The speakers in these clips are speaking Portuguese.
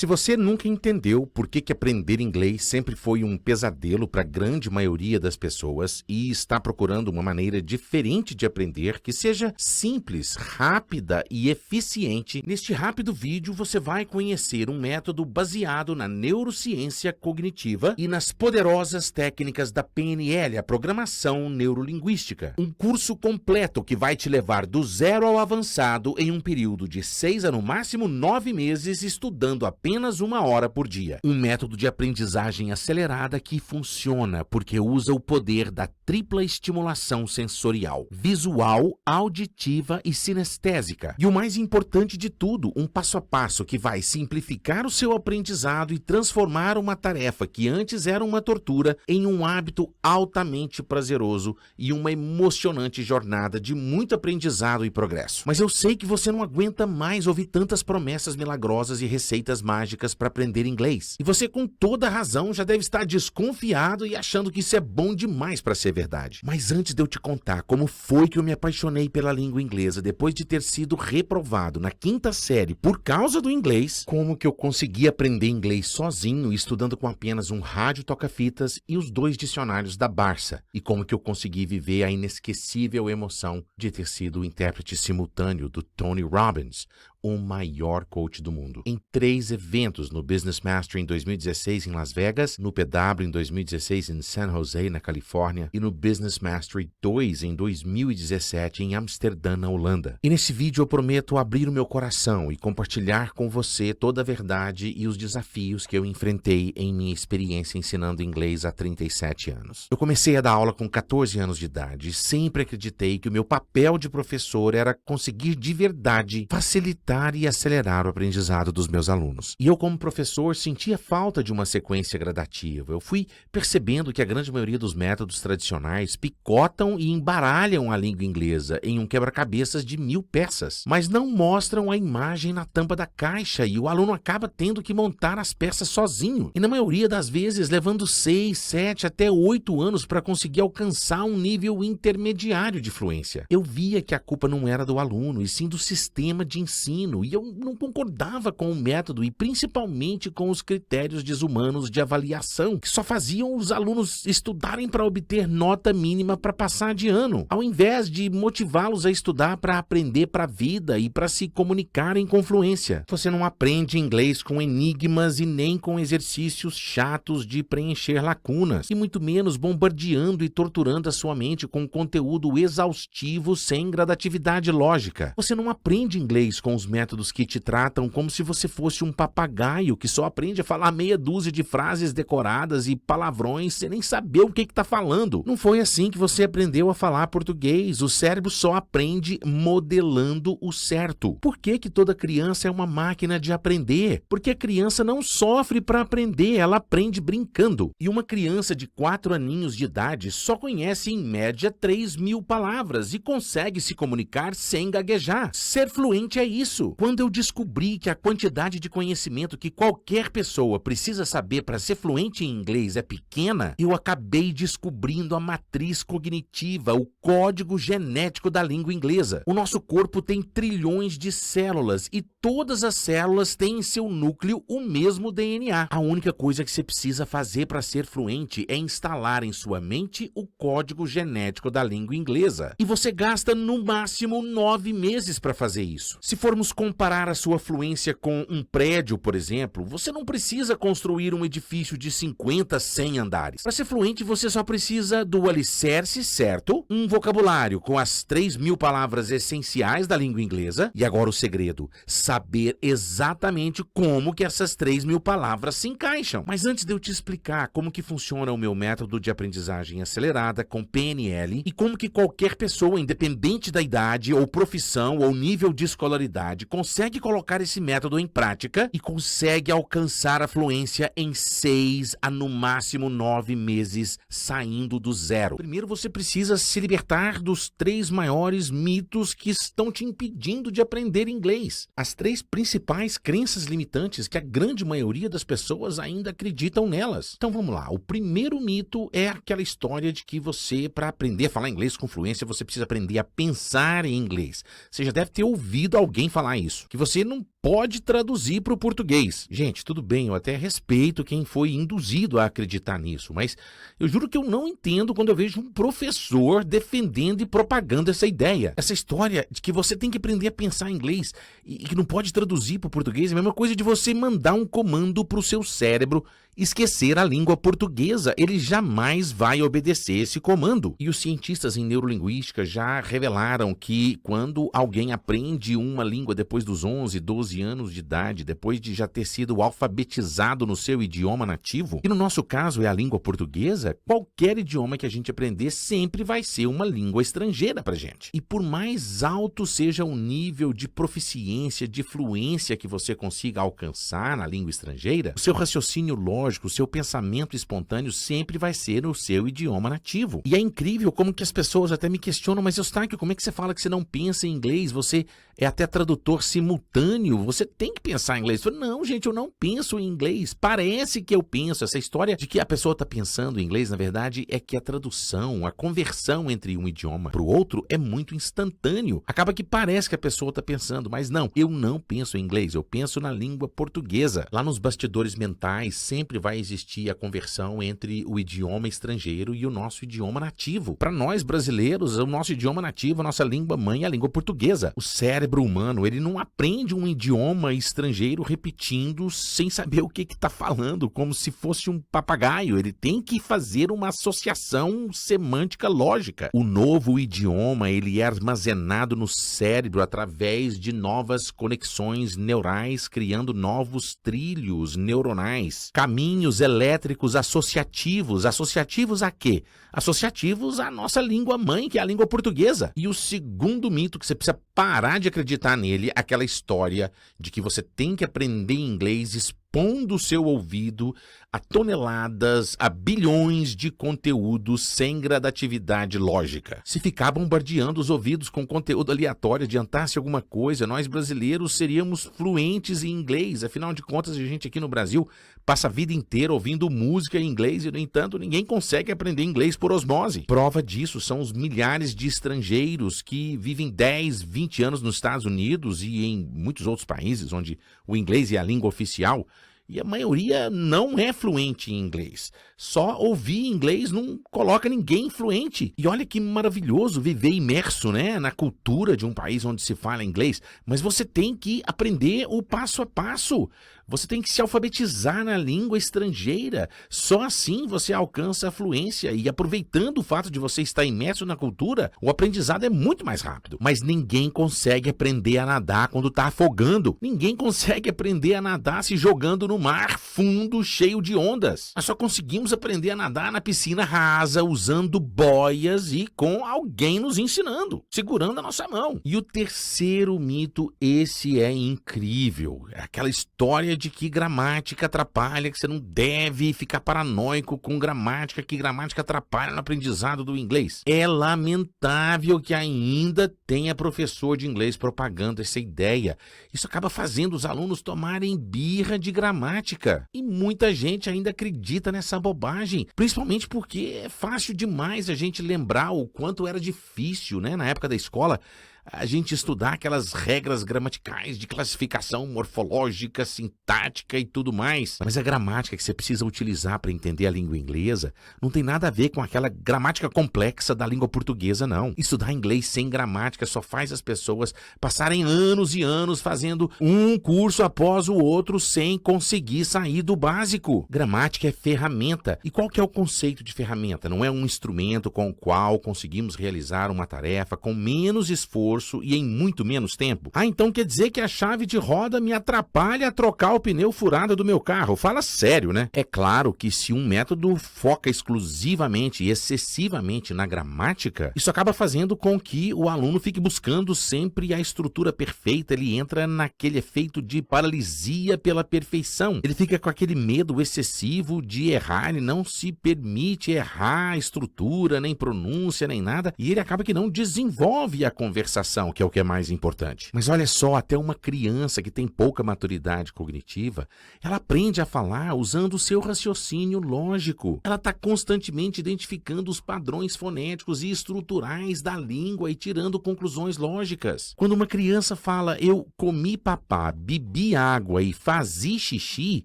Se você nunca entendeu por que aprender inglês sempre foi um pesadelo para a grande maioria das pessoas e está procurando uma maneira diferente de aprender que seja simples, rápida e eficiente, neste rápido vídeo você vai conhecer um método baseado na neurociência cognitiva e nas poderosas técnicas da PNL, a programação neurolinguística. Um curso completo que vai te levar do zero ao avançado em um período de 6 a no máximo 9 meses, estudando apenas 1 hora por dia. Um método de aprendizagem acelerada que funciona porque usa o poder da tripla estimulação sensorial, visual, auditiva e sinestésica. E o mais importante de tudo, um passo a passo que vai simplificar o seu aprendizado e transformar uma tarefa que antes era uma tortura em um hábito altamente prazeroso e uma emocionante jornada de muito aprendizado e progresso. Mas eu sei que você não aguenta mais ouvir tantas promessas milagrosas e receitas mágicas para aprender inglês. E você, com toda razão, já deve estar desconfiado e achando que isso é bom demais para ser verdade. Mas antes de eu te contar como foi que eu me apaixonei pela língua inglesa depois de ter sido reprovado na 5ª série por causa do inglês, como que eu consegui aprender inglês sozinho, estudando com apenas um rádio toca-fitas e os 2 dicionários da Barça, e como que eu consegui viver a inesquecível emoção de ter sido o intérprete simultâneo do Tony Robbins, o maior coach do mundo. Em 3 eventos, no Business Mastery em 2016 em Las Vegas, no PW em 2016 em San Jose, na Califórnia, e no Business Mastery 2 em 2017 em Amsterdã, na Holanda. E nesse vídeo eu prometo abrir o meu coração e compartilhar com você toda a verdade e os desafios que eu enfrentei em minha experiência ensinando inglês há 37 anos. Eu comecei a dar aula com 14 anos de idade e sempre acreditei que o meu papel de professor era conseguir de verdade facilitar e acelerar o aprendizado dos meus alunos. E eu, como professor, sentia falta de uma sequência gradativa. Eu fui percebendo que a grande maioria dos métodos tradicionais picotam e embaralham a língua inglesa em um quebra-cabeças de 1000 peças, mas não mostram a imagem na tampa da caixa e o aluno acaba tendo que montar as peças sozinho. E na maioria das vezes levando 6, 7, até 8 anos para conseguir alcançar um nível intermediário de fluência. Eu via que a culpa não era do aluno, e sim do sistema de ensino. E eu não concordava com o método e principalmente com os critérios desumanos de avaliação, que só faziam os alunos estudarem para obter nota mínima para passar de ano, ao invés de motivá-los a estudar para aprender para a vida e para se comunicarem com fluência. Você não aprende inglês com enigmas e nem com exercícios chatos de preencher lacunas, e muito menos bombardeando e torturando a sua mente com conteúdo exaustivo sem gradatividade lógica. Você não aprende inglês com os métodos que te tratam como se você fosse um papagaio que só aprende a falar meia dúzia de frases decoradas e palavrões sem nem saber o que está falando. Não foi assim que você aprendeu a falar português. O cérebro só aprende modelando o certo. Por que toda criança é uma máquina de aprender? Porque a criança não sofre para aprender, ela aprende brincando. E uma criança de 4 aninhos de idade só conhece em média 3.000 palavras e consegue se comunicar sem gaguejar. Ser fluente é isso. Quando eu descobri que a quantidade de conhecimento que qualquer pessoa precisa saber para ser fluente em inglês é pequena, eu acabei descobrindo a matriz cognitiva, o código genético da língua inglesa. O nosso corpo tem trilhões de células e todas as células têm em seu núcleo o mesmo DNA. A única coisa que você precisa fazer para ser fluente é instalar em sua mente o código genético da língua inglesa. E você gasta no máximo 9 meses para fazer isso. Se formos comparar a sua fluência com um prédio, por exemplo, você não precisa construir um edifício de 50, 100 andares. Para ser fluente, você só precisa do alicerce certo, um vocabulário com as 3.000 palavras essenciais da língua inglesa, e agora o segredo, saber exatamente como que essas 3.000 palavras se encaixam. Mas antes de eu te explicar como que funciona o meu método de aprendizagem acelerada com PNL e como que qualquer pessoa, independente da idade ou profissão ou nível de escolaridade, consegue colocar esse método em prática e consegue alcançar a fluência em 6 a no máximo 9 meses saindo do zero. Primeiro você precisa se libertar dos 3 maiores mitos que estão te impedindo de aprender inglês. As 3 principais crenças limitantes que a grande maioria das pessoas ainda acreditam nelas. Então vamos lá, o primeiro mito é aquela história de que você, para aprender a falar inglês com fluência, você precisa aprender a pensar em inglês. Você já deve ter ouvido alguém falar isso, que você não pode traduzir para o português. Gente, tudo bem, eu até respeito quem foi induzido a acreditar nisso, mas eu juro que eu não entendo quando eu vejo um professor defendendo e propagando essa ideia. Essa história de que você tem que aprender a pensar em inglês e que não pode traduzir para o português é a mesma coisa de você mandar um comando para o seu cérebro esquecer a língua portuguesa. Ele jamais vai obedecer esse comando. E os cientistas em neurolinguística já revelaram que quando alguém aprende uma língua depois dos 11, 12 anos de idade, depois de já ter sido alfabetizado no seu idioma nativo, e no nosso caso é a língua portuguesa, qualquer idioma que a gente aprender sempre vai ser uma língua estrangeira pra gente. E por mais alto seja o nível de proficiência, de fluência que você consiga alcançar na língua estrangeira, o seu raciocínio lógico, o seu pensamento espontâneo sempre vai ser o seu idioma nativo. E é incrível como que as pessoas até me questionam, mas Eustáquio, como é que você fala que você não pensa em inglês? Você é até tradutor simultâneo, você tem que pensar em inglês. Eu falo, não, gente, eu não penso em inglês. Parece que eu penso. Essa história de que a pessoa está pensando em inglês, na verdade, é que a tradução, a conversão entre um idioma para o outro é muito instantâneo. Acaba que parece que a pessoa está pensando, mas não, eu não penso em inglês, eu penso na língua portuguesa. Lá nos bastidores mentais sempre vai existir a conversão entre o idioma estrangeiro e o nosso idioma nativo. Para nós brasileiros, o nosso idioma nativo, a nossa língua mãe é a língua portuguesa. O cérebro humano, ele não aprende um idioma estrangeiro repetindo sem saber o que está falando, como se fosse um papagaio. Ele tem que fazer uma associação semântica lógica. O novo idioma, ele é armazenado no cérebro através de novas conexões neurais, criando novos trilhos neuronais, caminhos elétricos associativos. Associativos a quê? Associativos à nossa língua mãe, que é a língua portuguesa. E o segundo mito que você precisa parar de acreditar nele, aquela história de que você tem que aprender inglês expondo o seu ouvido a toneladas, a bilhões de conteúdos sem gradatividade lógica. Se ficar bombardeando os ouvidos com conteúdo aleatório, adiantasse alguma coisa, nós brasileiros seríamos fluentes em inglês. Afinal de contas, a gente aqui no Brasil passa a vida inteira ouvindo música em inglês e, no entanto, ninguém consegue aprender inglês por osmose. Prova disso são os milhares de estrangeiros que vivem 10, 20 anos nos Estados Unidos e em muitos outros países onde o inglês é a língua oficial. E a maioria não é fluente em inglês. Só ouvir inglês não coloca ninguém fluente. E olha que maravilhoso viver imerso, né, na cultura de um país onde se fala inglês. Mas você tem que aprender o passo a passo. Você tem que se alfabetizar na língua estrangeira. Só assim você alcança a fluência. E aproveitando o fato de você estar imerso na cultura, o aprendizado é muito mais rápido. Mas ninguém consegue aprender a nadar quando está afogando. Ninguém consegue aprender a nadar se jogando no mar fundo, cheio de ondas. Nós só conseguimos aprender a nadar na piscina rasa, usando boias e com alguém nos ensinando, segurando a nossa mão. E o terceiro mito, esse é incrível. É aquela história de que gramática atrapalha, que você não deve ficar paranoico com gramática, que gramática atrapalha no aprendizado do inglês. É lamentável que ainda tenha professor de inglês propagando essa ideia. Isso acaba fazendo os alunos tomarem birra de gramática. E muita gente ainda acredita nessa bobagem, principalmente porque é fácil demais a gente lembrar o quanto era difícil, né, na época da escola, a gente estudar aquelas regras gramaticais de classificação morfológica, sintática e tudo mais. Mas a gramática que você precisa utilizar para entender a língua inglesa não tem nada a ver com aquela gramática complexa da língua portuguesa, não. Estudar inglês sem gramática só faz as pessoas passarem anos e anos fazendo um curso após o outro sem conseguir sair do básico. Gramática é ferramenta. E qual que é o conceito de ferramenta? Não é um instrumento com o qual conseguimos realizar uma tarefa com menos esforço e em muito menos tempo. Ah, então quer dizer que a chave de roda me atrapalha a trocar o pneu furado do meu carro? Fala sério, né? É claro que se um método foca exclusivamente e excessivamente na gramática, isso acaba fazendo com que o aluno fique buscando sempre a estrutura perfeita. Ele entra naquele efeito de paralisia pela perfeição. Ele fica com aquele medo excessivo de errar, ele não se permite errar a estrutura, nem pronúncia, nem nada, e ele acaba que não desenvolve a conversação memorização, que é o que é mais importante. Mas olha só, até uma criança que tem pouca maturidade cognitiva, ela aprende a falar usando o seu raciocínio lógico. Ela está constantemente identificando os padrões fonéticos e estruturais da língua e tirando conclusões lógicas. Quando uma criança fala, eu comi papá, bebi água e fazi xixi,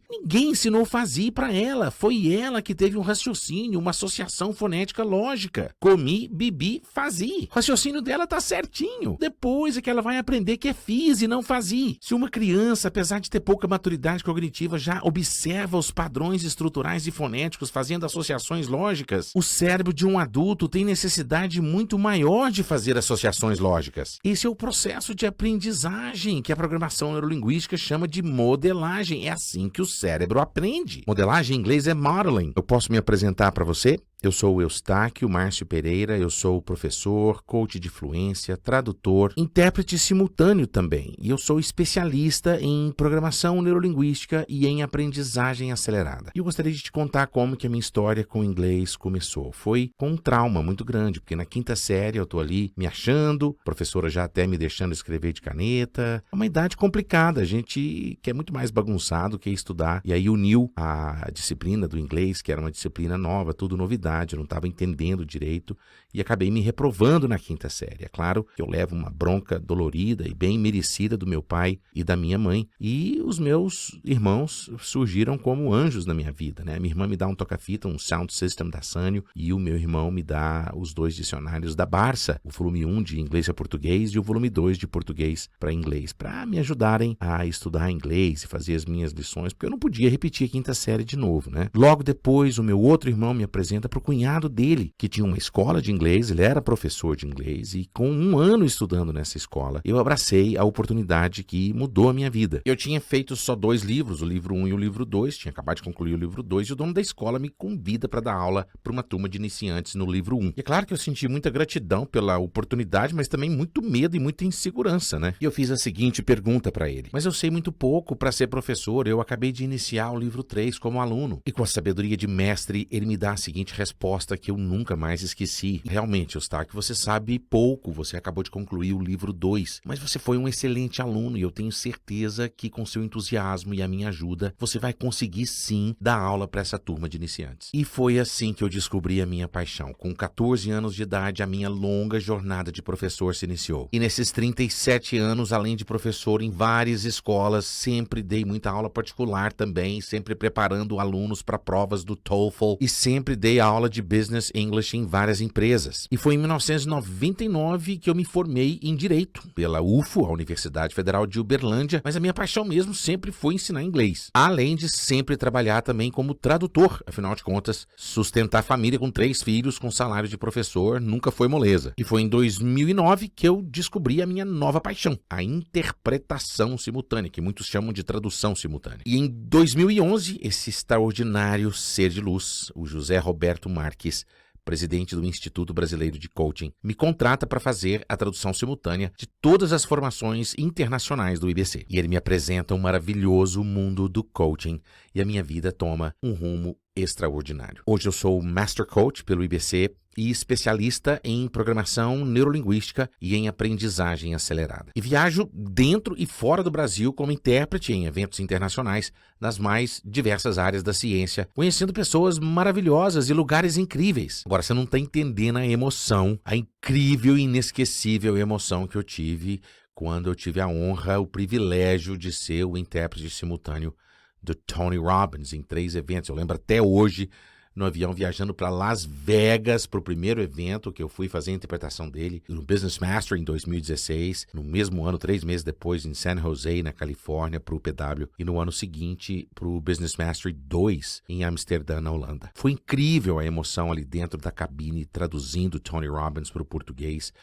ninguém ensinou fazi para ela. Foi ela que teve um raciocínio, uma associação fonética lógica. Comi, bebi, fazi. O raciocínio dela tá certinho. Depois é que ela vai aprender que é fiz e não fazi. Se uma criança, apesar de ter pouca maturidade cognitiva, já observa os padrões estruturais e fonéticos fazendo associações lógicas, o cérebro de um adulto tem necessidade muito maior de fazer associações lógicas. Esse é o processo de aprendizagem que a programação neurolinguística chama de modelagem. É assim que o cérebro aprende. Modelagem em inglês é modeling. Eu posso me apresentar para você? Eu sou o Eustáquio Márcio Pereira, eu sou professor, coach de fluência, tradutor, intérprete simultâneo também. E eu sou especialista em programação neurolinguística e em aprendizagem acelerada. E eu gostaria de te contar como que a minha história com o inglês começou. Foi com um trauma muito grande, porque na 5ª série eu tô ali me achando, a professora já até me deixando escrever de caneta. É uma idade complicada, a gente quer muito mais bagunçado que estudar. E aí uniu a disciplina do inglês, que era uma disciplina nova, tudo novidade. Eu não estava entendendo direito e acabei me reprovando na 5ª série. É claro que eu levo uma bronca dolorida e bem merecida do meu pai e da minha mãe. E os meus irmãos surgiram como anjos na minha vida, né? Minha irmã me dá um toca-fita, um sound system da Sanyo, e o meu irmão me dá os 2 dicionários da Barça, o volume 1 de inglês a português e o volume 2 de português para inglês, para me ajudarem a estudar inglês e fazer as minhas lições, porque eu não podia repetir a 5ª série de novo, né? Logo depois, o meu outro irmão me apresenta para o cunhado dele, que tinha uma escola de inglês, ele era professor de inglês, e com 1 ano estudando nessa escola, eu abracei a oportunidade que mudou a minha vida. Eu tinha feito só 2 livros, o livro 1 e o livro 2, tinha acabado de concluir o livro 2, e o dono da escola me convida para dar aula para uma turma de iniciantes no livro 1. E é claro que eu senti muita gratidão pela oportunidade, mas também muito medo e muita insegurança, né? E eu fiz a seguinte pergunta para ele: mas eu sei muito pouco para ser professor, eu acabei de iniciar o livro 3 como aluno. E com a sabedoria de mestre, ele me dá a seguinte resposta que eu nunca mais esqueci. Realmente, Eustáquio, você sabe pouco, você acabou de concluir o livro 2, mas você foi um excelente aluno e eu tenho certeza que com seu entusiasmo e a minha ajuda, você vai conseguir sim dar aula para essa turma de iniciantes. E foi assim que eu descobri a minha paixão. Com 14 anos de idade, a minha longa jornada de professor se iniciou. E nesses 37 anos, além de professor em várias escolas, sempre dei muita aula particular também, sempre preparando alunos para provas do TOEFL e sempre dei aula de Business English em várias empresas. E foi em 1999 que eu me formei em Direito pela UFO, a Universidade Federal de Uberlândia, mas a minha paixão mesmo sempre foi ensinar inglês. Além de sempre trabalhar também como tradutor, afinal de contas, sustentar a família com 3 filhos com salário de professor nunca foi moleza. E foi em 2009 que eu descobri a minha nova paixão, a interpretação simultânea, que muitos chamam de tradução simultânea. E em 2011, esse extraordinário ser de luz, o José Roberto Marques, presidente do Instituto Brasileiro de Coaching, me contrata para fazer a tradução simultânea de todas as formações internacionais do IBC. E ele me apresenta um maravilhoso mundo do coaching e a minha vida toma um rumo extraordinário. Hoje eu sou Master Coach pelo IBC e especialista em programação neurolinguística e em aprendizagem acelerada. E viajo dentro e fora do Brasil como intérprete em eventos internacionais nas mais diversas áreas da ciência, conhecendo pessoas maravilhosas e lugares incríveis. Agora, você não está entendendo a emoção, a incrível e inesquecível emoção que eu tive quando eu tive a honra, o privilégio de ser o intérprete simultâneo do Tony Robbins em 3 eventos. Eu lembro até hoje, no avião viajando para Las Vegas para o primeiro evento que eu fui fazer a interpretação dele, no Business Master em 2016, no mesmo ano, 3 meses depois, em San Jose, na Califórnia, para o PW, e no ano seguinte para o Business Master 2 em Amsterdã, na Holanda. Foi incrível a emoção ali dentro da cabine, traduzindo Tony Robbins para o português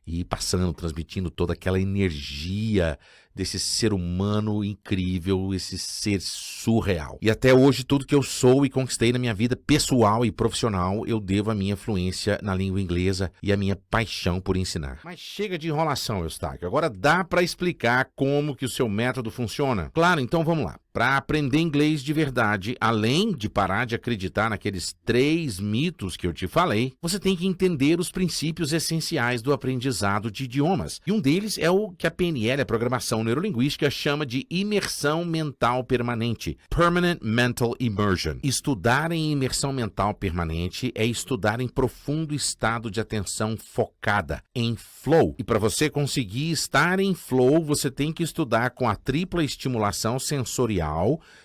e passando, transmitindo toda aquela energia desse ser humano incrível, esse ser surreal. E até hoje, tudo que eu sou e conquistei na minha vida pessoal e profissional, eu devo à minha fluência na língua inglesa e à minha paixão por ensinar. Mas chega de enrolação, Eustáquio. Agora dá para explicar como que o seu método funciona? Claro, então vamos lá. Para aprender inglês de verdade, além de parar de acreditar naqueles 3 mitos que eu te falei, você tem que entender os princípios essenciais do aprendizado de idiomas. E um deles é o que a PNL, a Programação Neurolinguística, chama de imersão mental permanente, Permanent Mental Immersion. Estudar em imersão mental permanente é estudar em profundo estado de atenção focada, em flow. E para você conseguir estar em flow, você tem que estudar com a tripla estimulação sensorial,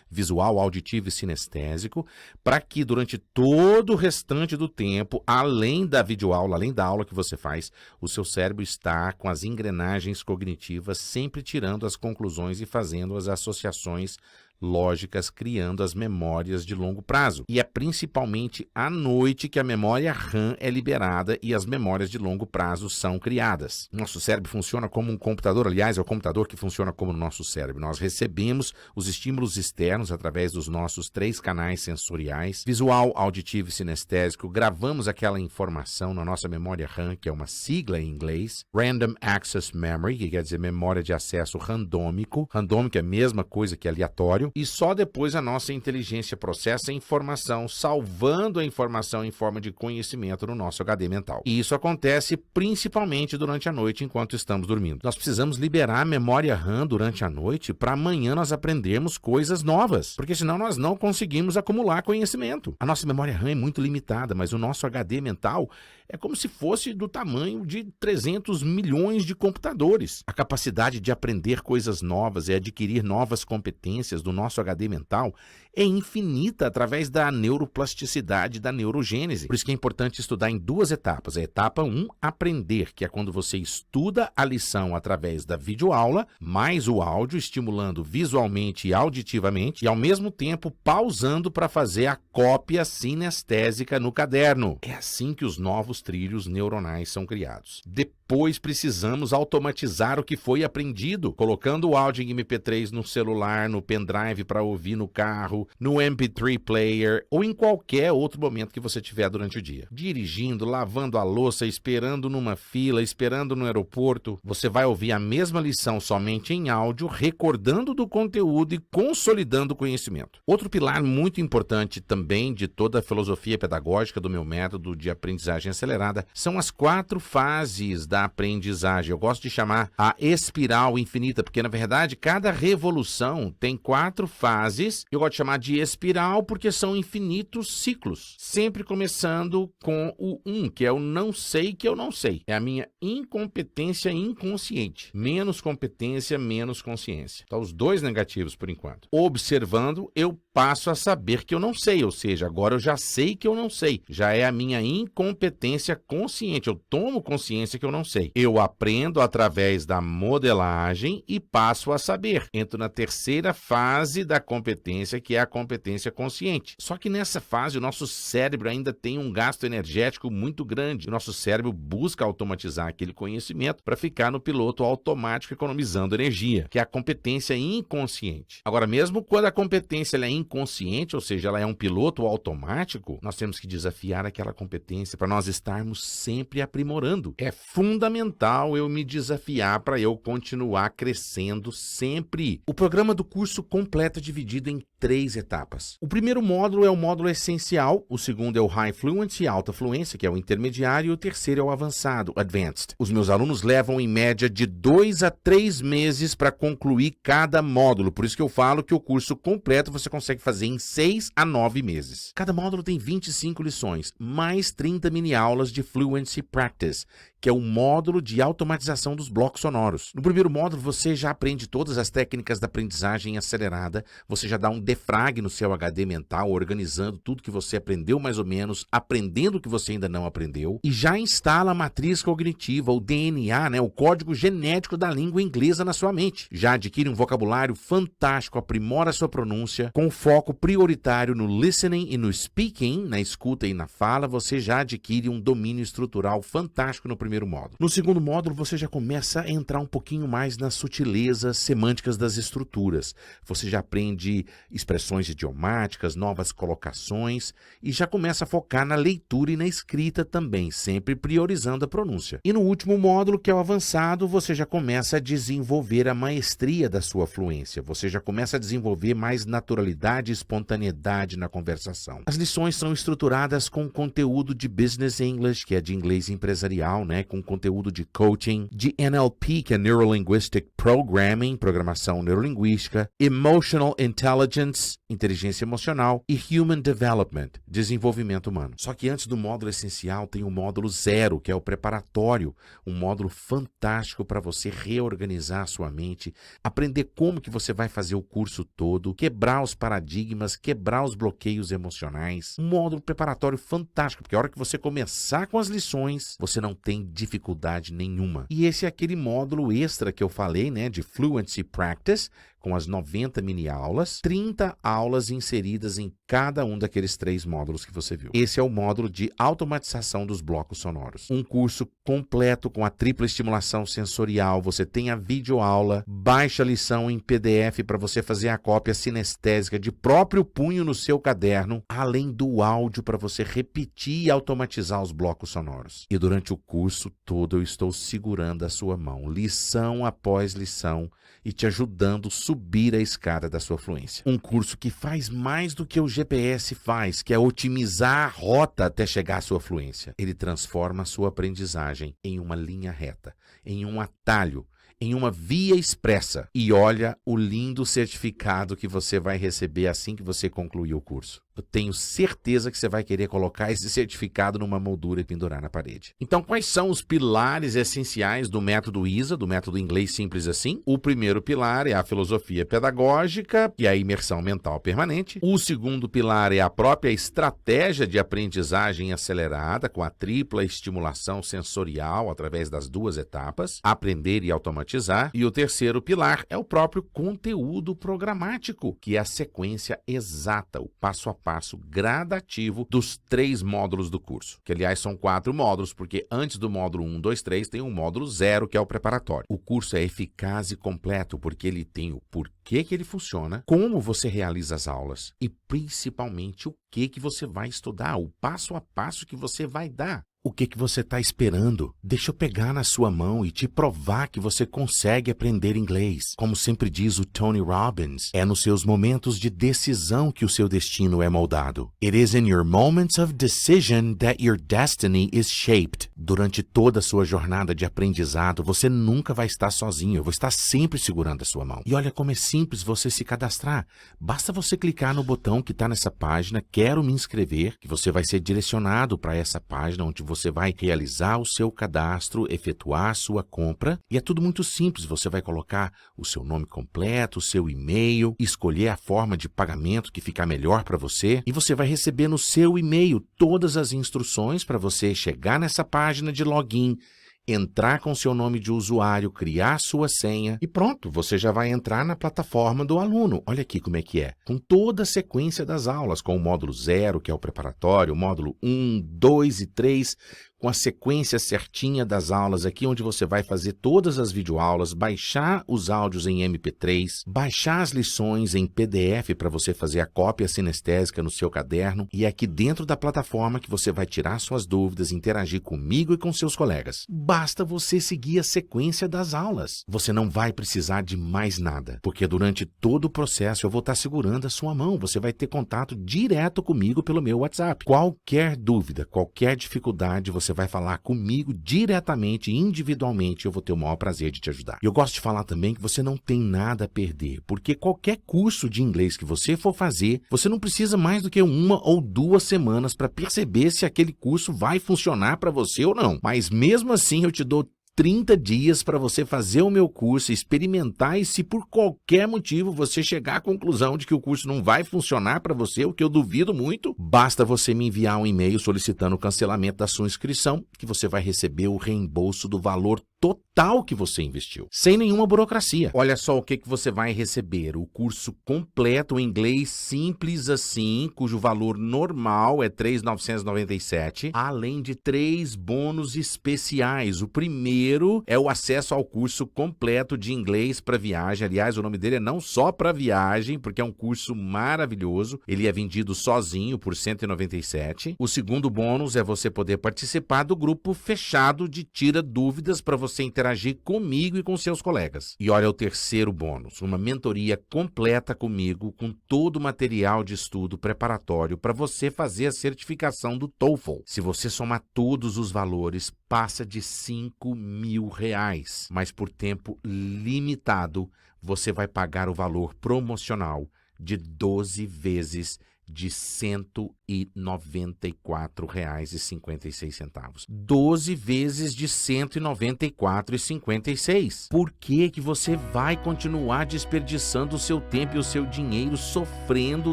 visual, auditivo e sinestésico, para que durante todo o restante do tempo, além da videoaula, além da aula que você faz, o seu cérebro está com as engrenagens cognitivas sempre tirando as conclusões e fazendo as associações lógicas, criando as memórias de longo prazo. E é principalmente à noite que a memória RAM é liberada e as memórias de longo prazo são criadas. Nosso cérebro funciona como um computador, aliás, é o computador que funciona como o nosso cérebro. Nós recebemos os estímulos externos através dos nossos 3 canais sensoriais, visual, auditivo e sinestésico, gravamos aquela informação na nossa memória RAM, que é uma sigla em inglês, Random Access Memory, que quer dizer memória de acesso randômico. Randômico é a mesma coisa que aleatório. E só depois a nossa inteligência processa a informação, salvando a informação em forma de conhecimento no nosso HD mental. E isso acontece principalmente durante a noite, enquanto estamos dormindo. Nós precisamos liberar a memória RAM durante a noite para amanhã nós aprendermos coisas novas, porque senão nós não conseguimos acumular conhecimento. A nossa memória RAM é muito limitada, mas o nosso HD mental é como se fosse do tamanho de 300 milhões de computadores. A capacidade de aprender coisas novas e adquirir novas competências do nosso HD mental é infinita através da neuroplasticidade, da neurogênese. Por isso que é importante estudar em 2 etapas. A etapa 1, aprender, que é quando você estuda a lição através da videoaula, mais o áudio, estimulando visualmente e auditivamente, e ao mesmo tempo pausando para fazer a cópia sinestésica no caderno. É assim que os novos trilhos neuronais são criados. Depois precisamos automatizar o que foi aprendido, colocando o áudio em MP3 no celular, no pendrive para ouvir no carro, no MP3 player ou em qualquer outro momento que você tiver durante o dia. Dirigindo, lavando a louça, esperando numa fila, esperando no aeroporto, você vai ouvir a mesma lição somente em áudio, recordando do conteúdo e consolidando o conhecimento. Outro pilar muito importante também de toda a filosofia pedagógica do meu método de aprendizagem acelerada são as 4 fases da aprendizagem. Eu gosto de chamar a espiral infinita, porque na verdade cada revolução tem 4 fases. Eu gosto de chamar de espiral porque são infinitos ciclos, sempre começando com o 1, que é o não sei que eu não sei. É a minha incompetência inconsciente. Menos competência, menos consciência. Então, os 2 negativos por enquanto. Observando, eu passo a saber que eu não sei, ou seja, agora eu já sei que eu não sei. Já é a minha incompetência consciente. Eu tomo consciência que eu não sei. Eu aprendo através da modelagem e passo a saber. Entro na terceira fase da competência, que é a competência consciente. Só que nessa fase, o nosso cérebro ainda tem um gasto energético muito grande. O nosso cérebro busca automatizar aquele conhecimento para ficar no piloto automático, economizando energia, que é a competência inconsciente. Agora, mesmo quando a competência ela é inconsciente, ou seja, ela é um piloto automático, nós temos que desafiar aquela competência para nós estarmos sempre aprimorando. É fundamental eu me desafiar para eu continuar crescendo sempre. O programa do curso completo é dividido em 3 etapas. O primeiro módulo é o módulo essencial, o segundo é o High Fluency, alta fluência, que é o intermediário, e o terceiro é o avançado, Advanced. Os meus alunos levam em média de 2 a 3 meses para concluir cada módulo, por isso que eu falo que o curso completo você consegue fazer em 6 a 9 meses. Cada módulo tem 25 lições, mais 30 mini-aulas de Fluency Practice, que é o módulo de automatização dos blocos sonoros. No primeiro módulo, você já aprende todas as técnicas da aprendizagem acelerada, você já dá um defrag no seu HD mental, organizando tudo que você aprendeu mais ou menos, aprendendo o que você ainda não aprendeu, e já instala a matriz cognitiva, o DNA, o código genético da língua inglesa na sua mente. Já adquire um vocabulário fantástico, aprimora sua pronúncia, com foco prioritário no listening e no speaking, na escuta e na fala, você já adquire um domínio estrutural fantástico no primeiro primeiro módulo. No segundo módulo, você já começa a entrar um pouquinho mais nas sutilezas semânticas das estruturas. Você já aprende expressões idiomáticas, novas colocações e já começa a focar na leitura e na escrita também, sempre priorizando a pronúncia. E no último módulo, que é o avançado, você já começa a desenvolver a maestria da sua fluência. Você já começa a desenvolver mais naturalidade e espontaneidade na conversação. As lições são estruturadas com conteúdo de Business English, que é de inglês empresarial, né? Com conteúdo de coaching, de NLP, que é Neuro Linguistic Programming, programação neurolinguística, Emotional Intelligence, inteligência emocional, e Human Development, desenvolvimento humano. Só que antes do módulo essencial tem o módulo 0, que é o preparatório, um módulo fantástico para você reorganizar a sua mente, aprender como que você vai fazer o curso todo, quebrar os paradigmas, quebrar os bloqueios emocionais. Um módulo preparatório fantástico, porque a hora que você começar com as lições, você não tem dificuldade nenhuma. E esse é aquele módulo extra que eu falei, né, de Fluency Practice, com as 90 mini-aulas, 30 aulas inseridas em cada um daqueles 3 módulos que você viu. Esse é o módulo de automatização dos blocos sonoros. Um curso completo com a tripla estimulação sensorial. Você tem a videoaula, baixa a lição em PDF para você fazer a cópia sinestésica de próprio punho no seu caderno, além do áudio para você repetir e automatizar os blocos sonoros. E durante o curso todo eu estou segurando a sua mão, lição após lição, e te ajudando a subir a escada da sua fluência. Um curso que faz mais do que o GPS faz, que é otimizar a rota até chegar à sua fluência. Ele transforma a sua aprendizagem em uma linha reta, em um atalho, em uma via expressa. E olha o lindo certificado que você vai receber assim que você concluir o curso. Eu tenho certeza que você vai querer colocar esse certificado numa moldura e pendurar na parede. Então, quais são os pilares essenciais do método ISA, do método inglês simples assim? O primeiro pilar é a filosofia pedagógica e a imersão mental permanente. O segundo pilar é a própria estratégia de aprendizagem acelerada, com a tripla estimulação sensorial através das 2 etapas, aprender e automatizar. E o terceiro pilar é o próprio conteúdo programático, que é a sequência exata, o passo a passo gradativo dos 3 módulos do curso, que aliás são 4 módulos, porque antes do módulo 1, 2, 3 tem um módulo 0, que é o preparatório. O curso é eficaz e completo porque ele tem o porquê que ele funciona, como você realiza as aulas e principalmente o que você vai estudar, o passo a passo que você vai dar. O que você está esperando? Deixa eu pegar na sua mão e te provar que você consegue aprender inglês. Como sempre diz o Tony Robbins, é nos seus momentos de decisão que o seu destino é moldado. It is in your moments of decision that your destiny is shaped. Durante toda a sua jornada de aprendizado, você nunca vai estar sozinho. Eu vou estar sempre segurando a sua mão. E olha como é simples você se cadastrar. Basta você clicar no botão que está nessa página, Quero me inscrever, que você vai ser direcionado para essa página onde você vai realizar o seu cadastro, efetuar a sua compra e é tudo muito simples. Você vai colocar o seu nome completo, o seu e-mail, escolher a forma de pagamento que ficar melhor para você e você vai receber no seu e-mail todas as instruções para você chegar nessa página de login, entrar com seu nome de usuário, criar sua senha e pronto, você já vai entrar na plataforma do aluno. Olha aqui como é que é. Com toda a sequência das aulas, com o módulo 0, que é o preparatório, o módulo 1, 2 e 3, com a sequência certinha das aulas aqui, onde você vai fazer todas as videoaulas, baixar os áudios em MP3, baixar as lições em PDF para você fazer a cópia sinestésica no seu caderno e é aqui dentro da plataforma que você vai tirar suas dúvidas, interagir comigo e com seus colegas. Basta você seguir a sequência das aulas. Você não vai precisar de mais nada, porque durante todo o processo eu vou estar segurando a sua mão. Você vai ter contato direto comigo pelo meu WhatsApp. Qualquer dúvida, qualquer dificuldade, você vai falar comigo diretamente, individualmente, eu vou ter o maior prazer de te ajudar. E eu gosto de falar também que você não tem nada a perder, porque qualquer curso de inglês que você for fazer, você não precisa mais do que 1 ou 2 semanas para perceber se aquele curso vai funcionar para você ou não. Mas mesmo assim eu te dou 30 dias para você fazer o meu curso, experimentar e se por qualquer motivo você chegar à conclusão de que o curso não vai funcionar para você, o que eu duvido muito, basta você me enviar um e-mail solicitando o cancelamento da sua inscrição, que você vai receber o reembolso do valor total que você investiu, sem nenhuma burocracia. Olha só o que você vai receber: o curso completo em inglês simples assim, cujo valor normal é R$ 3.997, além de 3 bônus especiais. O primeiro é o acesso ao curso completo de inglês para viagem. Aliás, o nome dele é não só para viagem, porque é um curso maravilhoso. Ele é vendido sozinho por R$ 197. O segundo bônus é você poder participar do grupo fechado de Tira Dúvidas para você interagir comigo e com seus colegas. E olha o terceiro bônus: uma mentoria completa comigo, com todo o material de estudo preparatório para você fazer a certificação do TOEFL. Se você somar todos os valores, passa de R$ 5.000, mas por tempo limitado você vai pagar o valor promocional de 12 vezes de R$ 194,56. 12 vezes de R$ 194,56. Por que você vai continuar desperdiçando o seu tempo e o seu dinheiro sofrendo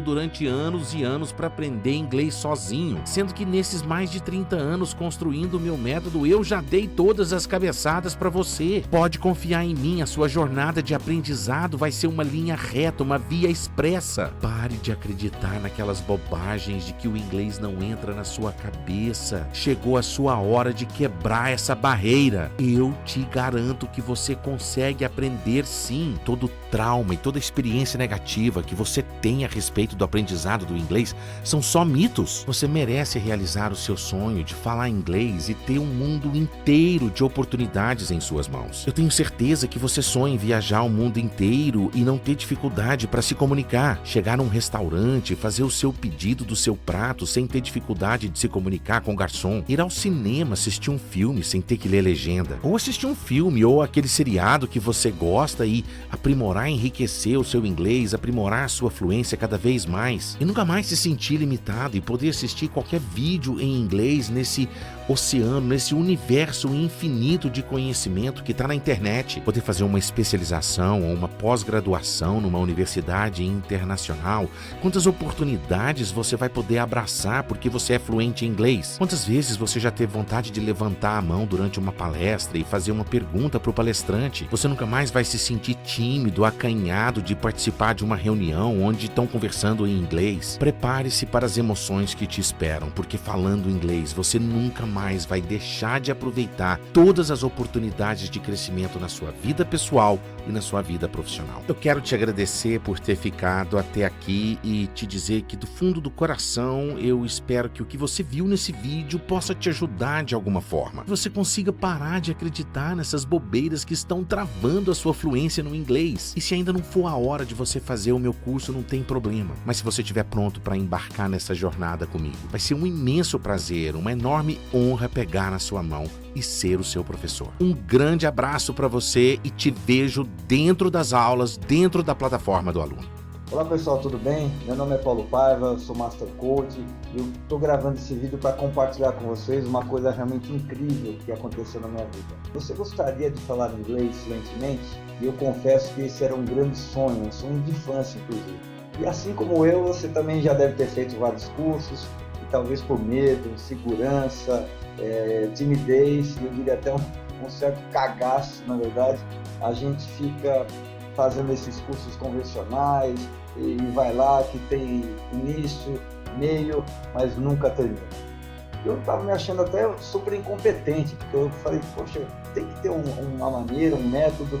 durante anos e anos para aprender inglês sozinho? Sendo que nesses mais de 30 anos construindo o meu método, eu já dei todas as cabeçadas para você. Pode confiar em mim, a sua jornada de aprendizado vai ser uma linha reta, uma via expressa. Pare de acreditar naquelas bobagens de que o inglês não entra na sua cabeça. Chegou a sua hora de quebrar essa barreira. Eu te garanto que você consegue aprender sim. Todo trauma e toda experiência negativa que você tem a respeito do aprendizado do inglês são só mitos. Você merece realizar o seu sonho de falar inglês e ter um mundo inteiro de oportunidades em suas mãos. Eu tenho certeza que você sonha em viajar o mundo inteiro e não ter dificuldade para se comunicar. Chegar num restaurante, fazer o seu pedido do seu prato sem ter dificuldade de se comunicar com o garçom, ir ao cinema, assistir um filme sem ter que ler legenda, ou assistir um filme ou aquele seriado que você gosta e aprimorar, enriquecer o seu inglês, aprimorar a sua fluência cada vez mais e nunca mais se sentir limitado e poder assistir qualquer vídeo em inglês nesse oceano, nesse universo infinito de conhecimento que está na internet. Poder fazer uma especialização ou uma pós-graduação numa universidade internacional. Quantas oportunidades você vai poder abraçar porque você é fluente em inglês? Quantas vezes você já teve vontade de levantar a mão durante uma palestra e fazer uma pergunta para o palestrante? Você nunca mais vai se sentir tímido, acanhado de participar de uma reunião onde estão conversando em inglês. Prepare-se para as emoções que te esperam, porque falando inglês você nunca mais vai deixar de aproveitar todas as oportunidades de crescimento na sua vida pessoal e na sua vida profissional. Eu quero te agradecer por ter ficado até aqui e te dizer que do fundo do coração eu espero que o que você viu nesse vídeo possa te ajudar de alguma forma. Que você consiga parar de acreditar nessas bobeiras que estão travando a sua fluência no inglês. E se ainda não for a hora de você fazer o meu curso, não tem problema. Mas se você estiver pronto para embarcar nessa jornada comigo, vai ser um imenso prazer, uma enorme honra pegar na sua mão e ser o seu professor. Um grande abraço para você e te vejo dentro das aulas, dentro da plataforma do aluno. Olá pessoal, tudo bem? Meu nome é Paulo Paiva, sou Master Coach e eu estou gravando esse vídeo para compartilhar com vocês uma coisa realmente incrível que aconteceu na minha vida. Você gostaria de falar inglês fluentemente? E eu confesso que esse era um grande sonho, um sonho de infância inclusive. E assim como eu, você também já deve ter feito vários cursos e talvez por medo, insegurança, timidez, eu diria até um certo cagaço, na verdade, a gente fica fazendo esses cursos convencionais e vai lá que tem início, meio, mas nunca termina. Eu estava me achando até super incompetente, porque eu falei, poxa, tem que ter uma maneira, um método,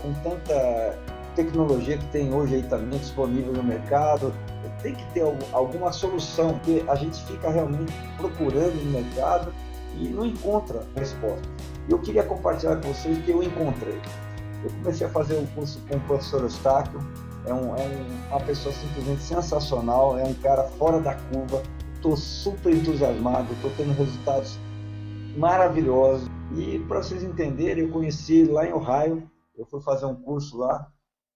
com tanta tecnologia que tem hoje aí também disponível no mercado, tem que ter alguma solução, porque a gente fica realmente procurando no mercado e não encontra resposta. E eu queria compartilhar com vocês o que eu encontrei. Eu comecei a fazer um curso com o professor Eustáquio, uma pessoa simplesmente sensacional, é um cara fora da curva, estou super entusiasmado, estou tendo resultados maravilhosos. E para vocês entenderem, eu conheci ele lá em Ohio, eu fui fazer um curso lá,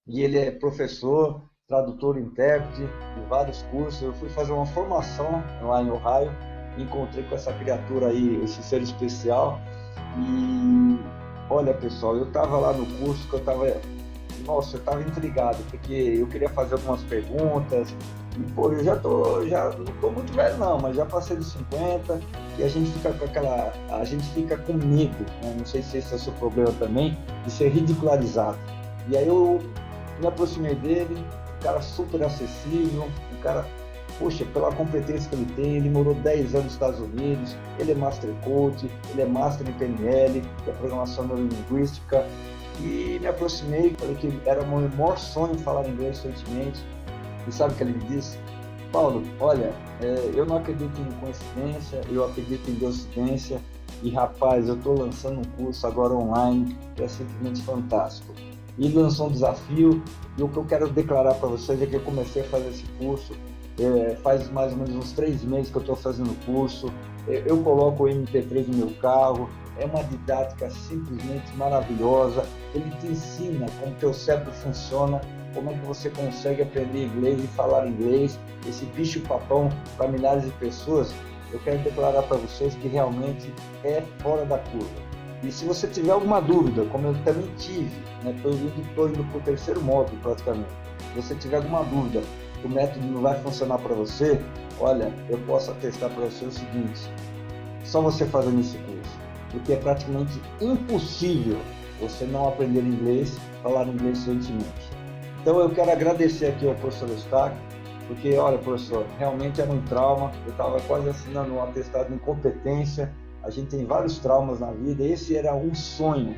e ele é professor, tradutor e intérprete de vários cursos. Eu fui fazer uma formação lá em Ohio, me encontrei com essa criatura aí, esse ser especial, e olha pessoal, eu estava lá no curso que eu estava intrigado, porque eu queria fazer algumas perguntas E, pô, já não tô muito velho não, mas já passei dos 50 e a gente fica a gente fica com medo, né? Não sei se esse é o seu problema também, de ser ridicularizado. E aí eu me aproximei dele, um cara super acessível, um cara, poxa, pela competência que ele tem, ele morou 10 anos nos Estados Unidos, ele é Master Coach, ele é Master em PNL, que é Programação Neurolinguística, e me aproximei, falei que era o meu maior sonho falar inglês fluentemente. E sabe o que ele me disse? Paulo, olha, eu não acredito em coincidência, eu acredito em Deuscidência, e rapaz, eu estou lançando um curso agora online que é simplesmente fantástico. E ele lançou um desafio, e o que eu quero declarar para vocês é que eu comecei a fazer esse curso, faz mais ou menos uns 3 meses que eu estou fazendo o curso, eu coloco o MP3 no meu carro, é uma didática simplesmente maravilhosa, ele te ensina como teu cérebro funciona, como é que você consegue aprender inglês e falar inglês, esse bicho-papão para milhares de pessoas. Eu quero declarar para vocês que realmente é fora da curva. E se você tiver alguma dúvida, como eu também tive, né, estou indo para o 3º módulo praticamente, se você tiver alguma dúvida, que o método não vai funcionar para você, olha, eu posso atestar para você o seguinte, só você fazendo esse curso, porque é praticamente impossível você não aprender inglês, falar inglês fluentemente. Então eu quero agradecer aqui ao professor Eustáquio, porque, olha, professor, realmente era um trauma, eu estava quase assinando um atestado de incompetência, a gente tem vários traumas na vida, esse era um sonho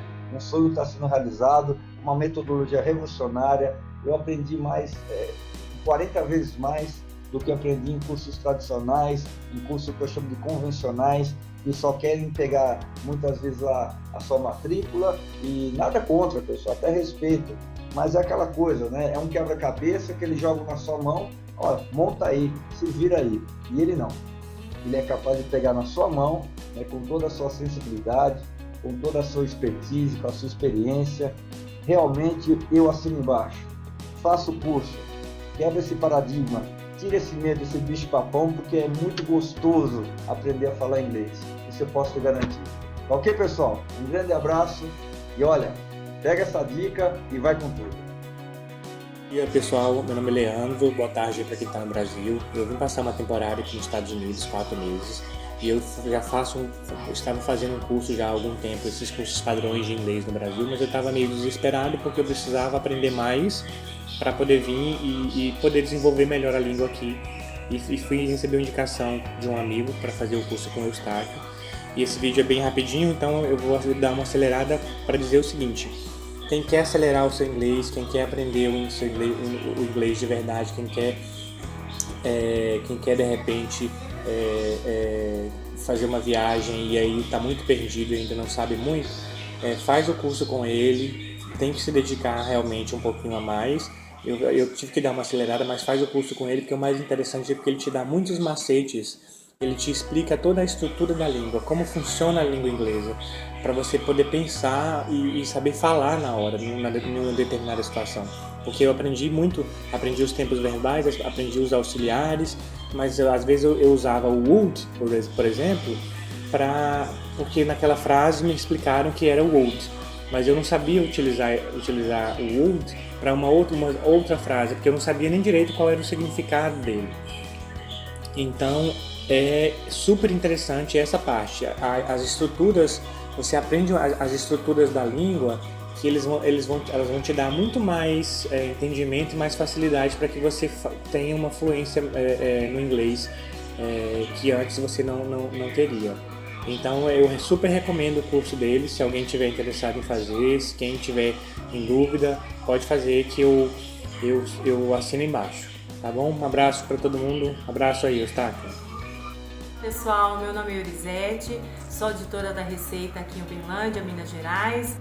está sendo realizado, uma metodologia revolucionária, eu aprendi mais, 40 vezes mais do que aprendi em cursos tradicionais, em cursos que eu chamo de convencionais, que só querem pegar muitas vezes lá a sua matrícula, e nada contra, pessoal, até respeito, mas é aquela coisa, né? É um quebra-cabeça que eles jogam na sua mão, ó, monta aí, se vira aí, e ele não. Ele é capaz de pegar na sua mão, né, com toda a sua sensibilidade, com toda a sua expertise, com a sua experiência. Realmente, eu assino embaixo. Faça o curso, quebra esse paradigma, tira esse medo, esse bicho-papão, porque é muito gostoso aprender a falar inglês. Isso eu posso te garantir. Ok, pessoal? Um grande abraço e olha, pega essa dica e vai com tudo. E aí, pessoal, meu nome é Leandro, boa tarde para quem está no Brasil. Eu vim passar uma temporada aqui nos Estados Unidos, 4 meses, e eu já estava fazendo um curso já há algum tempo, esses cursos padrões de inglês no Brasil, mas eu estava meio desesperado porque eu precisava aprender mais para poder vir e poder desenvolver melhor a língua aqui. E fui receber uma indicação de um amigo para fazer o curso com o Eustáquio. E esse vídeo é bem rapidinho, então eu vou dar uma acelerada para dizer o seguinte: quem quer acelerar o seu inglês, quem quer aprender o inglês de verdade, quem quer de repente fazer uma viagem e aí está muito perdido e ainda não sabe muito, faz o curso com ele, tem que se dedicar realmente um pouquinho a mais. Eu tive que dar uma acelerada, mas faz o curso com ele, porque o mais interessante é porque ele te dá muitos macetes, ele te explica toda a estrutura da língua, como funciona a língua inglesa, para você poder pensar e saber falar na hora, numa determinada situação. Porque eu aprendi os tempos verbais, aprendi os auxiliares, mas às vezes eu usava o would, por exemplo, porque naquela frase me explicaram que era o would, mas eu não sabia utilizar o would para uma outra frase, porque eu não sabia nem direito qual era o significado dele. Então é super interessante essa parte. As estruturas, você aprende as estruturas da língua, que elas vão te dar muito mais entendimento e mais facilidade para que você tenha uma fluência no inglês que antes você não teria. Então eu super recomendo o curso dele, se alguém tiver interessado em fazer, se quem tiver em dúvida, pode fazer que eu assino embaixo, tá bom? Um abraço para todo mundo, abraço aí, Eustáquio. Pessoal, meu nome é Eurizete, sou editora da Receita aqui em Uberlândia, Minas Gerais.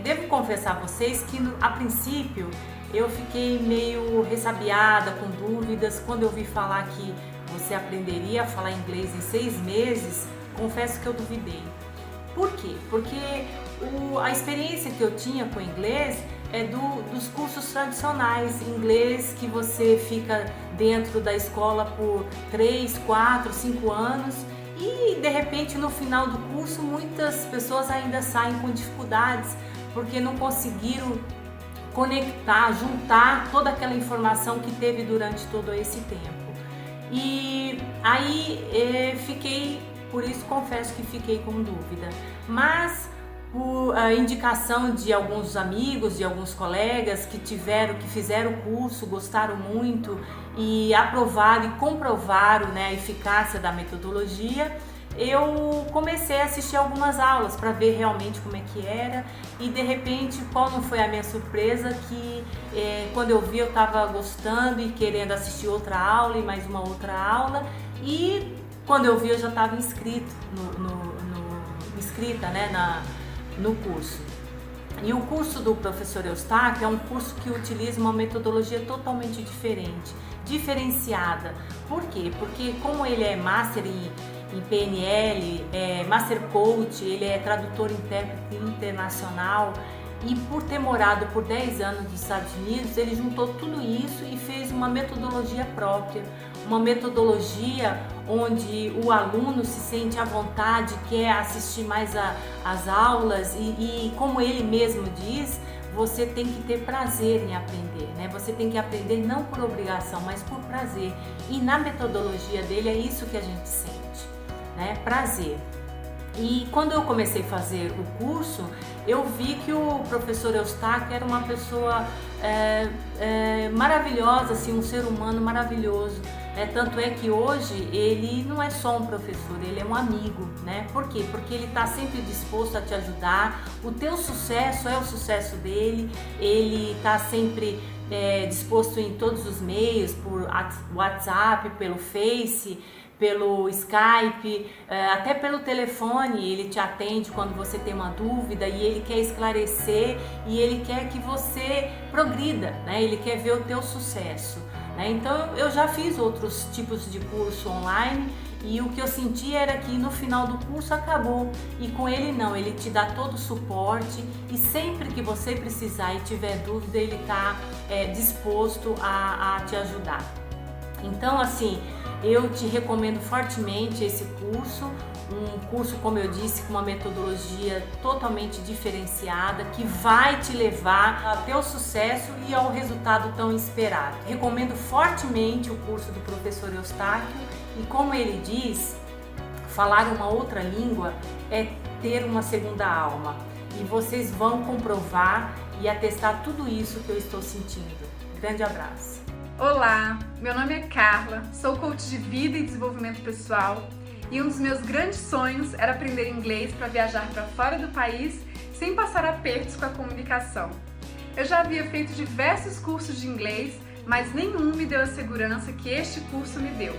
Devo confessar a vocês que a princípio eu fiquei meio ressabiada, com dúvidas, quando eu ouvi falar que você aprenderia a falar inglês em 6 meses, confesso que eu duvidei. Por quê? Porque a experiência que eu tinha com inglês é dos cursos tradicionais, inglês que você fica dentro da escola por 3, 4, 5 anos e de repente no final do curso muitas pessoas ainda saem com dificuldades porque não conseguiram conectar, juntar toda aquela informação que teve durante todo esse tempo. E aí por isso confesso que fiquei com dúvida, mas por indicação de alguns amigos, de alguns colegas que fizeram o curso, gostaram muito e aprovaram e comprovaram, né, a eficácia da metodologia, eu comecei a assistir algumas aulas para ver realmente como é que era, e de repente, qual não foi a minha surpresa, que quando eu vi eu estava gostando e querendo assistir outra aula e mais uma outra aula, e quando eu vi eu já estava inscrita, né, no curso. E o curso do professor Eustáquio é um curso que utiliza uma metodologia totalmente diferenciada. Por quê? Porque como ele é Master em PNL, Master Coach, ele é tradutor intérprete internacional, e por ter morado por 10 anos nos Estados Unidos, ele juntou tudo isso e fez uma metodologia própria, uma metodologia onde o aluno se sente à vontade, quer assistir mais às aulas e como ele mesmo diz, você tem que ter prazer em aprender, né? Você tem que aprender não por obrigação, mas por prazer. E na metodologia dele é isso que a gente sente, né? Prazer. E quando eu comecei a fazer o curso, eu vi que o professor Eustáquio era uma pessoa maravilhosa, assim, um ser humano maravilhoso. Tanto é que hoje ele não é só um professor, ele é um amigo, né? Por quê? Porque ele está sempre disposto a te ajudar, o teu sucesso é o sucesso dele, ele está sempre disposto em todos os meios, por WhatsApp, pelo Face, pelo Skype, até pelo telefone, ele te atende quando você tem uma dúvida e ele quer esclarecer e ele quer que você progrida, né? Ele quer ver o teu sucesso, né? Então eu já fiz outros tipos de curso online e o que eu senti era que no final do curso acabou, e com ele não, ele te dá todo o suporte e sempre que você precisar e tiver dúvida, ele está disposto a te ajudar. Então, assim, eu te recomendo fortemente esse curso, um curso, como eu disse, com uma metodologia totalmente diferenciada, que vai te levar a ter o sucesso e ao resultado tão esperado. Recomendo fortemente o curso do professor Eustáquio, e como ele diz, falar uma outra língua é ter uma segunda alma, e vocês vão comprovar e atestar tudo isso que eu estou sentindo. Grande abraço! Olá, meu nome é Carla, sou coach de vida e desenvolvimento pessoal, e um dos meus grandes sonhos era aprender inglês para viajar para fora do país sem passar apertos com a comunicação. Eu já havia feito diversos cursos de inglês, mas nenhum me deu a segurança que este curso me deu.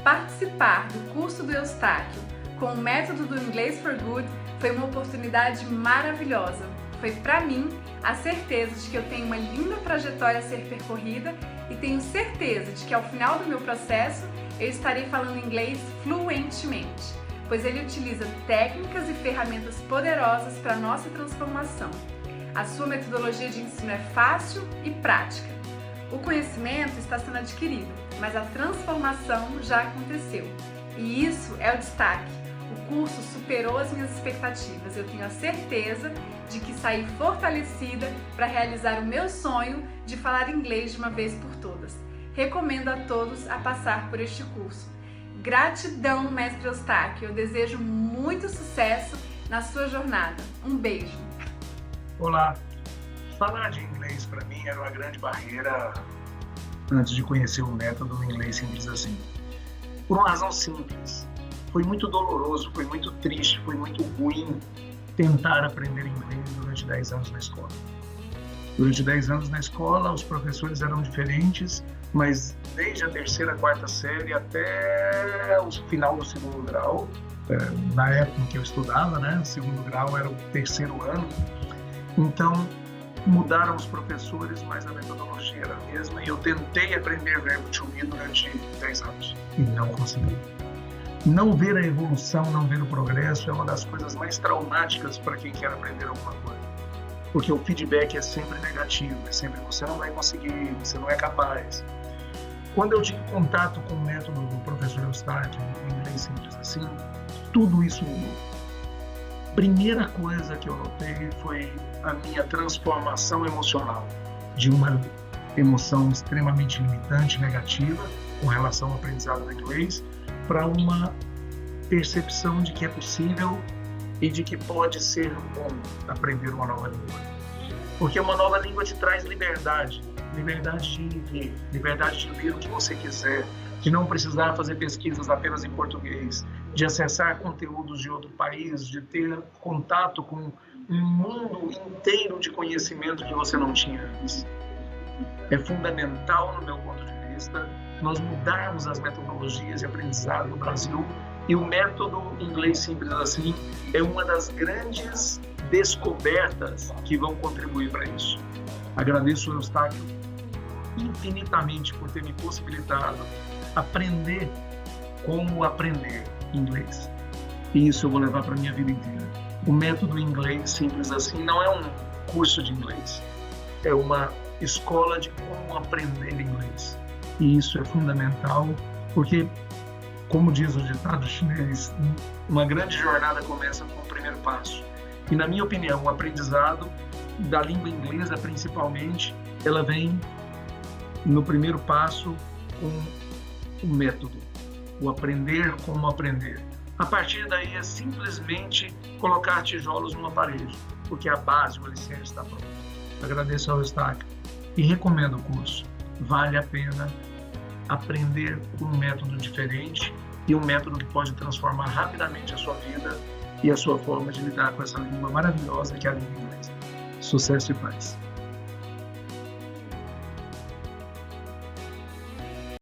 Participar do curso do Eustáquio com o método do Inglês for Good foi uma oportunidade maravilhosa. Foi para mim a certeza de que eu tenho uma linda trajetória a ser percorrida e tenho certeza de que ao final do meu processo eu estarei falando inglês fluentemente, pois ele utiliza técnicas e ferramentas poderosas para a nossa transformação. A sua metodologia de ensino é fácil e prática. O conhecimento está sendo adquirido, mas a transformação já aconteceu. E isso é o destaque. O curso superou as minhas expectativas. Eu tenho a certeza de que saí fortalecida para realizar o meu sonho de falar inglês de uma vez por todas. Recomendo a todos a passar por este curso. Gratidão, mestre Eustáquio. Eu desejo muito sucesso na sua jornada. Um beijo. Olá. Falar de inglês para mim era uma grande barreira antes de conhecer o método do Inglês Simples Assim. Por uma razão simples. Foi muito doloroso, foi muito triste, foi muito ruim tentar aprender inglês durante 10 anos na escola. Durante 10 anos na escola, os professores eram diferentes, mas desde a terceira, quarta série até o final do segundo grau, na época em que eu estudava, né, o segundo grau era o terceiro ano, então mudaram os professores, mas a metodologia era a mesma, e eu tentei aprender verbo to be durante 10 anos e não consegui. Não ver a evolução, não ver o progresso é uma das coisas mais traumáticas para quem quer aprender alguma coisa. Porque o feedback é sempre negativo, é sempre você não vai conseguir, você não é capaz. Quando eu tive contato com o método do professor Eustáquio, o Inglês Simples Assim, tudo isso mudou. Primeira coisa que eu notei foi a minha transformação emocional. de uma emoção extremamente limitante, negativa, com relação ao aprendizado do inglês, para uma percepção de que é possível e de que pode ser bom aprender uma nova língua. Porque uma nova língua te traz liberdade, liberdade de viver, liberdade de ler o que você quiser, de não precisar fazer pesquisas apenas em português, de acessar conteúdos de outro país, de ter contato com um mundo inteiro de conhecimento que você não tinha antes. É fundamental, no meu ponto de vista, nós mudarmos as metodologias de aprendizado no Brasil, e o método Inglês Simples Assim é uma das grandes descobertas que vão contribuir para isso. Agradeço ao Eustáquio infinitamente por ter me possibilitado aprender como aprender inglês. E isso eu vou levar para a minha vida inteira. O método Inglês Simples Assim não é um curso de inglês, é uma escola de como aprender inglês. E isso é fundamental, porque, como diz o ditado chinês, uma grande jornada começa com o primeiro passo. E, na minha opinião, o aprendizado da língua inglesa, principalmente, ela vem no primeiro passo com o método, o aprender como aprender. A partir daí é simplesmente colocar tijolos numa parede, porque a base, o alicerce está pronto. Agradeço ao Eustáquio e recomendo o curso. Vale a pena aprender por um método diferente e um método que pode transformar rapidamente a sua vida e a sua forma de lidar com essa língua maravilhosa que é a língua inglesa. Sucesso e paz.